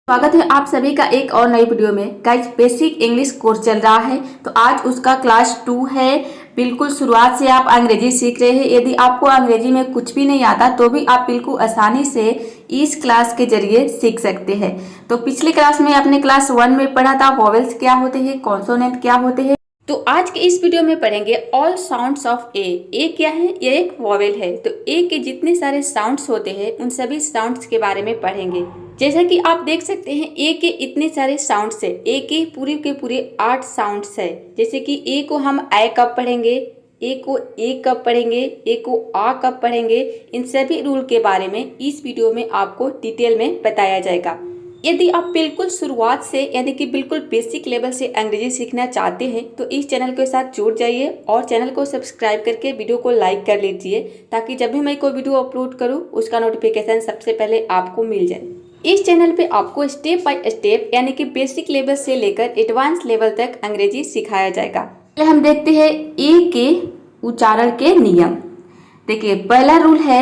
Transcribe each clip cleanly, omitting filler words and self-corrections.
स्वागत है आप सभी का एक और नई वीडियो में। गाइज बेसिक इंग्लिश कोर्स चल रहा है तो आज उसका क्लास 2 है। बिल्कुल शुरुआत से आप अंग्रेजी सीख रहे हैं। यदि आपको अंग्रेजी में कुछ भी नहीं आता तो भी आप बिल्कुल आसानी से इस क्लास के जरिए सीख सकते हैं। तो पिछले क्लास में आपने क्लास 1 में पढ़ा था वॉवेल्स क्या होते हैं, कॉन्सोनेंट क्या होते हैं। तो आज के इस वीडियो में पढ़ेंगे ऑल साउंड्स ऑफ ए। ए क्या है? ये एक वॉवेल है। तो ए के जितने सारे साउंड्स होते हैं उन सभी साउंड्स के बारे में पढ़ेंगे। जैसा कि आप देख सकते हैं ए के इतने सारे साउंड्स है। ए के पूरे 8 साउंड्स है। जैसे कि ए को हम आई कब पढ़ेंगे, ए को ए कब पढ़ेंगे, ए को आ कब पढ़ेंगे, इन सभी रूल के बारे में इस वीडियो में आपको डिटेल में बताया जाएगा। यदि आप बिल्कुल शुरुआत से यानी कि बिल्कुल बेसिक लेवल से अंग्रेजी सीखना चाहते हैं तो इस चैनल के साथ जुड़ जाइए और चैनल को सब्सक्राइब करके वीडियो को लाइक कर लीजिए ताकि जब भी मैं कोई वीडियो अपलोड करूं उसका नोटिफिकेशन सबसे पहले आपको मिल जाए। इस चैनल पे आपको स्टेप बाय स्टेप यानी कि बेसिक लेवल से लेकर एडवांस लेवल तक अंग्रेजी सिखाया जाएगा। पहले हम देखते हैं ए के उच्चारण के नियम। देखिए पहला रूल है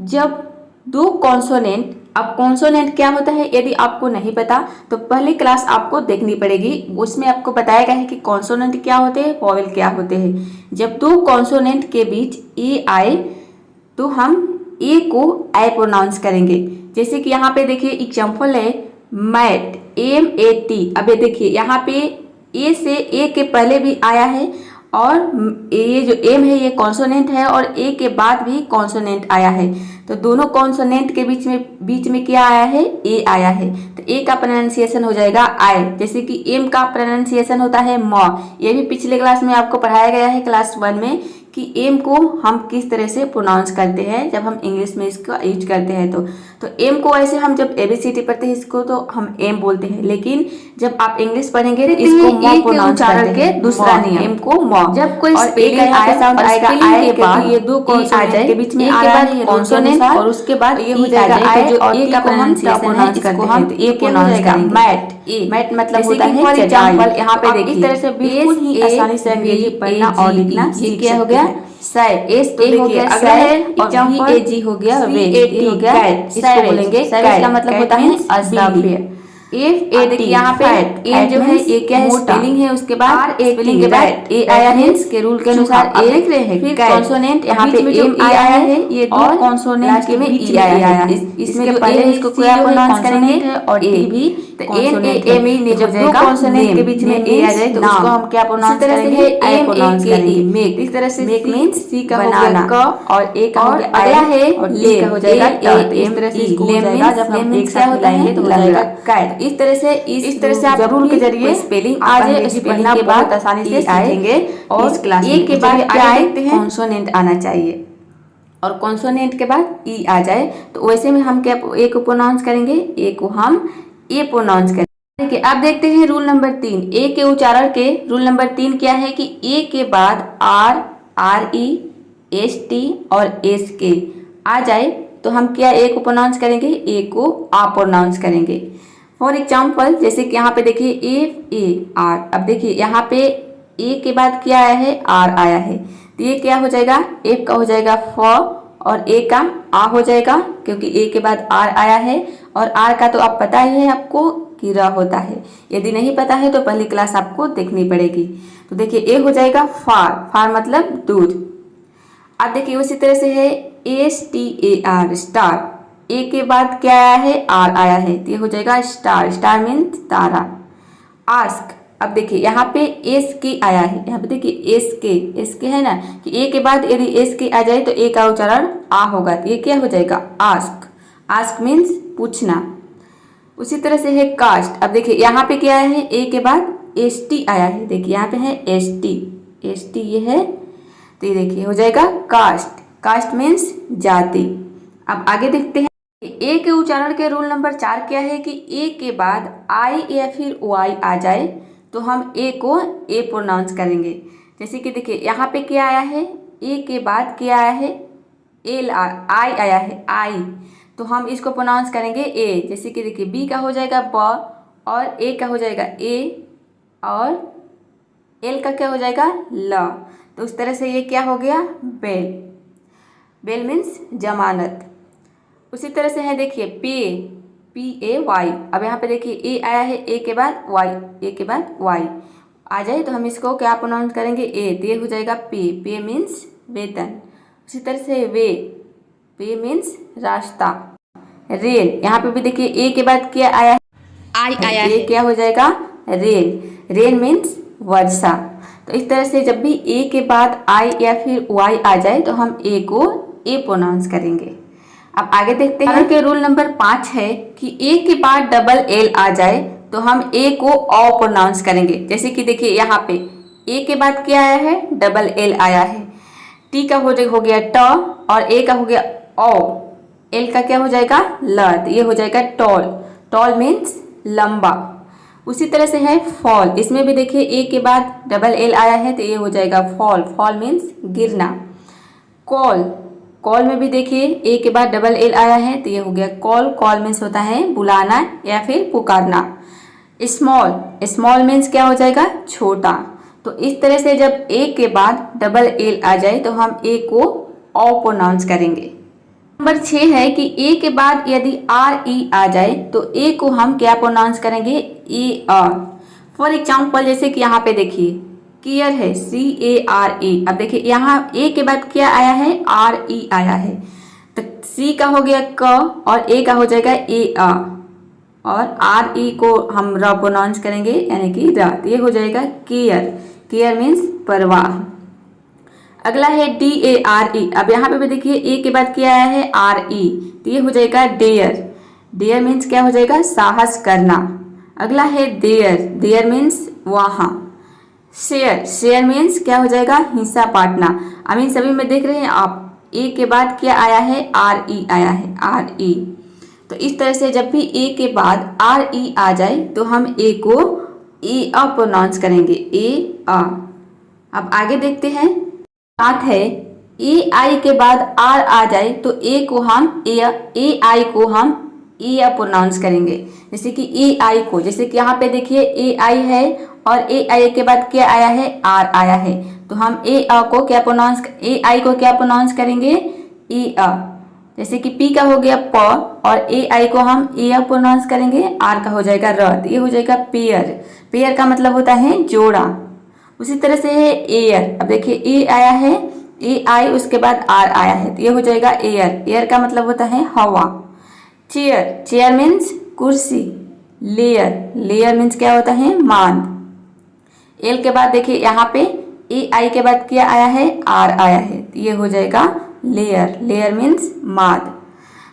जब दो कॉन्सोनेंट। अब कॉन्सोनेंट क्या होता है यदि आपको नहीं पता तो पहली क्लास आपको देखनी पड़ेगी। उसमें आपको बताया गया है कि कॉन्सोनेंट क्या होते हैं, वॉवेल क्या होते हैं। जब दो कॉन्सोनेंट के बीच ए आए तो हम ए को आई प्रोनाउंस करेंगे। जैसे कि यहाँ पे देखिए एग्जाम्पल है मैट, MAT। अब ये देखिए यहाँ पे ए से ए के पहले भी आया है और ये जो एम है ये कॉन्सोनेंट है और ए के बाद भी कॉन्सोनेंट आया है। तो दोनों कॉन्सोनेंट के बीच में क्या आया है, ए आया है। तो ए का प्रोनाउंसिएशन हो जाएगा आई। जैसे कि एम का प्रोनाउंसिएशन होता है म। ये भी पिछले क्लास में आपको पढ़ाया गया है क्लास 1 में कि एम को हम किस तरह से प्रोनाउंस करते हैं जब हम इंग्लिश में इसका यूज करते हैं। तो एम को ऐसे हम जब ABCD पढ़ते हैं इसको तो हम एम बोलते हैं, लेकिन जब आप इंग्लिश पढ़ेंगे तो इसको म प्रोनाउंस करते हैं। दूसरा नियम एम को म। जब कोई स्पेलिंग आया साउंड आएगा आई के बाद ये दो कॉन्सोनेंट के बीच में आ रहा है कॉन्सोनेंट और उसके बाद ये हो जाएगा आई जो ए का प्रोनाउंसिएशन है इसको हम ए प्रोनाउंस करेंगे। मैट, मैट मतलब होता है फॉर एग्जांपल यहाँ पे देखिए इस तरह से बिल्कुल ही आसानी से अंग्रेजी पढ़ना और लिखना सीख क्या हो गया सैड। एस तो हो गया सैड और VAG हो गया वेट हो गया कैट। इसको बोलेंगे कैट का मतलब होता है असभ्य। FA देखिए यहाँ पे ए जो है ये क्या है स्पेलिंग है। उसके बाद स्पेलिंग के बाद ए आया है के रूल के अनुसार ए देख रहे हैं। फिर कॉन्सोनेंट यहाँ पे एम आया है ये दो कॉन्सोनेंट के में ई आया है। इसमें जो पहले इसको क्या प्रोनाउंस करेंगे और ए भी तो जब दो कॉन्सोनेंट के बीच में ए आ जाए तो उसको हम क्या प्रोनाउंस करेंगे, आई प्रोनाउंस करेंगे मेक। इस तरह से मेक मींस सी का हो गया क और ए का हो गया अगला है और ले का हो जाएगा ट। इस तरह से इसको हो जाएगा जब हम एक साथ मिलाएंगे तो हो जाएगा कैट। इस तरह से आप रूल के जरिए स्पेलिंग आ जाए पढ़ना के बाद आसानी से सीखेंगे। और इस क्लास ए के बाद क्या देखते हैं कॉन्सोनेंट आना चाहिए और कॉन्सोनेंट के बाद ई आ जाए तो वैसे में हम क्या ए को प्रोनाउंस करेंगे, ए को हम ए प्रोनाउंस करेंगे। देखिए अब देखते हैं रूल नंबर 3 ए के उच्चारण के। रूल नंबर 3 क्या है कि ए के बाद आर, RE, ST और SK आ जाए तो हम क्या ए को प्रोनाउंस करेंगे, ए को आ प्रोनाउंस करेंगे। फॉर एग्जाम्पल जैसे कि यहाँ पे देखिए FAR। अब देखिए यहाँ पे ए के बाद क्या आया है, आर आया है तो ये क्या हो जाएगा, एफ का हो जाएगा फ और ए का आ हो जाएगा क्योंकि ए के बाद आर आया है। और आर का तो आप पता ही है आपको कि र होता है। यदि नहीं पता है तो पहली क्लास आपको देखनी पड़ेगी। तो देखिए ए हो जाएगा फार, फार मतलब दूध। अब देखिए उसी तरह से है STAR स्टार। ए के बाद क्या आया है, आर आया है तो ये हो जाएगा स्टार, स्टार मीन्स तारा। आस्क। अब देखिए यहाँ पे SK आया है, यहाँ पे देखिए SK है ना कि ए के बाद यदि SK आ जाए तो ए का उच्चारण आ होगा तो ये क्या हो जाएगा आस्क। आस्क मीन्स पूछना। उसी तरह से है कास्ट। अब देखिए यहाँ पे क्या आया है, ए के बाद ST आया है। देखिए यहाँ पे है ST ये है तो ये देखिए हो जाएगा कास्ट। कास्ट मीन्स जाति। अब आगे देखते हैं ए के उच्चारण के रूल नंबर 4 क्या है कि ए के बाद आई या फिर वाई आ जाए तो हम ए को ए प्रोनाउंस करेंगे। जैसे कि देखिए यहाँ पे क्या आया है, ए के बाद क्या आया है, आई आया है आई तो हम इसको प्रोनाउंस करेंगे ए। जैसे कि देखिए बी का हो जाएगा ब और ए का हो जाएगा ए और एल का क्या हो जाएगा ल। तो उस तरह से ये क्या हो गया बेल। बेल मीन्स जमानत। उसी तरह से है देखिए पे, PAY। अब यहाँ पे देखिए ए आया है, ए के बाद वाई, ए के बाद वाई आ जाए तो हम इसको क्या प्रोनाउंस करेंगे, ए, तो ये हो जाएगा पे। पे मीन्स वेतन। उसी तरह से वे, पे मीन्स रास्ता। रेल, यहाँ पे भी देखिए ए के बाद क्या आया है, आई आया है, क्या हो जाएगा रेल। रेल मीन्स वर्षा। तो इस तरह से जब भी ए के बाद आई या फिर वाई आ जाए तो हम ए को ए प्रोनाउंस करेंगे। अब आगे देखते हैं कि रूल नंबर 5 है कि ए के बाद डबल एल आ जाए तो हम ए को ओ प्रोनाउंस करेंगे। जैसे कि देखिए यहाँ पे ए के बाद क्या आया है, डबल एल आया है। टी का हो गया ट और ए का हो गया ओ, एल का क्या हो जाएगा ल, तो ये हो जाएगा टॉल। टॉल मीन्स लंबा। उसी तरह से है फॉल, इसमें भी देखिए ए के बाद डबल एल आया है तो ये हो जाएगा फॉल। फॉल मीन्स गिरना। कॉल, कॉल में भी देखिए ए के बाद डबल एल आया है तो ये हो गया कॉल। कॉल मीन्स होता है बुलाना या फिर पुकारना। स्मॉल, स्मॉल मीन्स क्या हो जाएगा छोटा। तो इस तरह से जब ए के बाद डबल एल आ जाए तो हम ए को ओ प्रोनाउंस करेंगे। नंबर 6 है कि ए के बाद यदि आर ई आ जाए तो ए को हम क्या प्रोनाउंस करेंगे, ए आर। फॉर एग्जाम्पल जैसे कि यहाँ पे देखिए केयर है, CARE। अब देखिए यहाँ ए के बाद क्या आया है, RE आया है, तो सी का हो गया क और ए का हो जाएगा ए आ, और RE को हम र प्रोनाउंस करेंगे यानी कि र, ये हो जाएगा केयर। केयर मीन्स परवाह। अगला है DARE। अब यहाँ पे भी देखिए ए के बाद क्या आया है, RE, तो ये हो जाएगा डेयर। डेयर मीन्स क्या हो जाएगा, साहस करना। अगला है देयर। देयर मीन्स वहाँ। शेयर, शेयर मीन्स क्या हो जाएगा, हिस्सा बांटना। अब इन सभी में देख रहे हैं आप ए के बाद क्या आया है, RE आया है, RE। तो इस तरह से जब भी ए के बाद RE आ जाए तो हम ए को ए आ प्रोनाउंस करेंगे, ए आ। अब आगे देखते हैं, बात है ए आई के बाद आर आ जाए तो ए को हम ए आई को हम ए प्रोनाउंस करेंगे। जैसे कि ए आई को, जैसे कि यहाँ पे देखिए ए आई है और ए आई के बाद क्या आया है, आर आया है, तो हम ए आई को क्या प्रोनाउंस करेंगे, ए आ। जैसे कि पी का हो गया प और ए आई को हम ए प्रोनाउंस करेंगे, आर का हो जाएगा र, ये हो जाएगा पेयर। पेयर का मतलब होता है जोड़ा। उसी तरह से है एयर। अब देखिए ए आया है, ए आई उसके बाद आर आया है, तो ये हो जाएगा एयर। एयर का मतलब होता है हवा। चेयर, चेयर मीन्स कुर्सी। लेयर, लेयर मीन्स क्या होता है, मांद। एल के बाद देखिए यहाँ पे ए आई के बाद क्या आया है, आर आया है, तो ये हो जाएगा लेयर। Layer means मांद।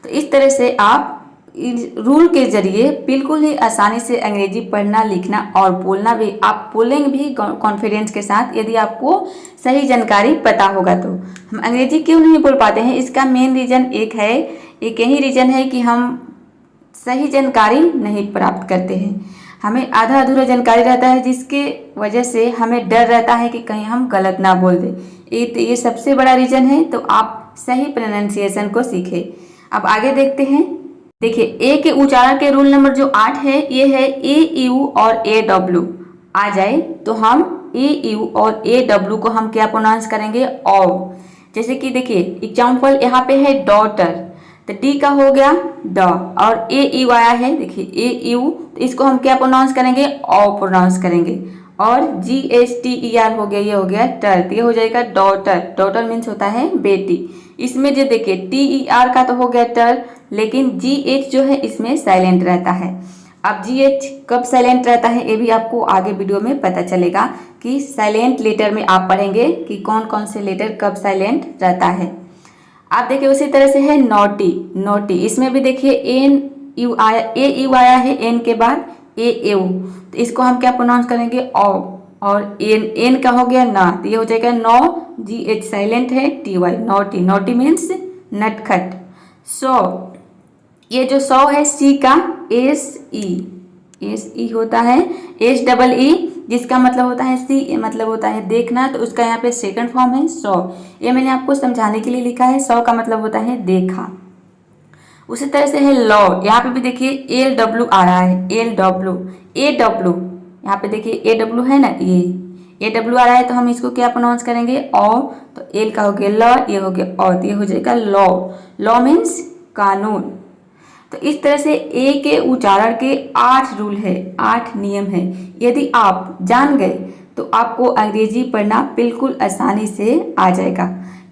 तो इस तरह से आप रूल के जरिए बिल्कुल ही आसानी से अंग्रेजी पढ़ना, लिखना और बोलना भी आप बोलेंगे भी कॉन्फिडेंस के साथ, यदि आपको सही जानकारी पता होगा। तो हम अंग्रेजी क्यों नहीं बोल पाते हैं, इसका मेन रीज़न एक यही रीज़न है कि हम सही जानकारी नहीं प्राप्त करते हैं। हमें आधा अधूरा जानकारी रहता है जिसके वजह से हमें डर रहता है कि कहीं हम गलत ना बोल दें। ये सबसे बड़ा रीज़न है। तो आप सही प्रोनाउंसिएशन को सीखें। अब आगे देखते हैं। देखिए ए के उच्चारण के रूल नंबर जो 8 है, ये है ए यू और ए डब्ल्यू आ जाए तो हम ए यू और ए डब्ल्यू को हम क्या प्रोनाउंस करेंगे, ओ। जैसे कि देखिए एग्जाम्पल यहाँ पे है डॉटर, तो डी का हो गया ड और ए यू आया है, देखिए ए यू, तो इसको हम क्या प्रोनाउंस करेंगे, ओ प्रोनाउंस करेंगे। और GHTER हो गया, ये हो गया टर, ये हो जाएगा डॉटर। डॉटर मीन्स होता है बेटी। इसमें जो देखिए TER का तो हो गया टर, लेकिन GH जो है इसमें साइलेंट रहता है। अब GH कब साइलेंट रहता है ये भी आपको आगे वीडियो में पता चलेगा कि साइलेंट लेटर में आप पढ़ेंगे कि कौन कौन से लेटर कब साइलेंट रहता है। आप देखिए उसी तरह से है नोटी। नोटी, इसमें भी देखिए NU आया, AU आया है एन के बाद AU, तो इसको हम क्या प्रोनाउंस करेंगे, ओ। और एन का हो गया ना, तो ये हो जाएगा नो, GH साइलेंट है, TY, नोटी। नोटी मीन्स नटखट। सो, ये जो सौ है सी का SE होता है, SEE जिसका मतलब होता है सी मतलब होता है देखना, तो उसका यहाँ पे सेकंड फॉर्म है सौ। ये मैंने आपको समझाने के लिए लिखा है, सौ का मतलब होता है देखा। उसी तरह से है लॉ, यहाँ पे भी देखिए LW आ रहा है, LW, AW, यहाँ पे देखिए AW है ना, ये AW आ रहा है, तो हम इसको क्या प्रोनाउंस करेंगे, ओ। तो एल का हो गया ल, ये हो गया ओ, तो ये हो जाएगा लॉ। लॉ मीन्स कानून। तो इस तरह से ए के उच्चारण के 8 रूल है, 8 नियम है। यदि आप जान गए तो आपको अंग्रेजी पढ़ना बिल्कुल आसानी से आ जाएगा,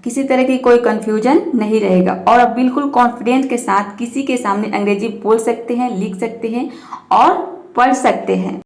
किसी तरह की कोई कंफ्यूजन नहीं रहेगा और आप बिल्कुल कॉन्फिडेंस के साथ किसी के सामने अंग्रेजी बोल सकते हैं, लिख सकते हैं और पढ़ सकते हैं।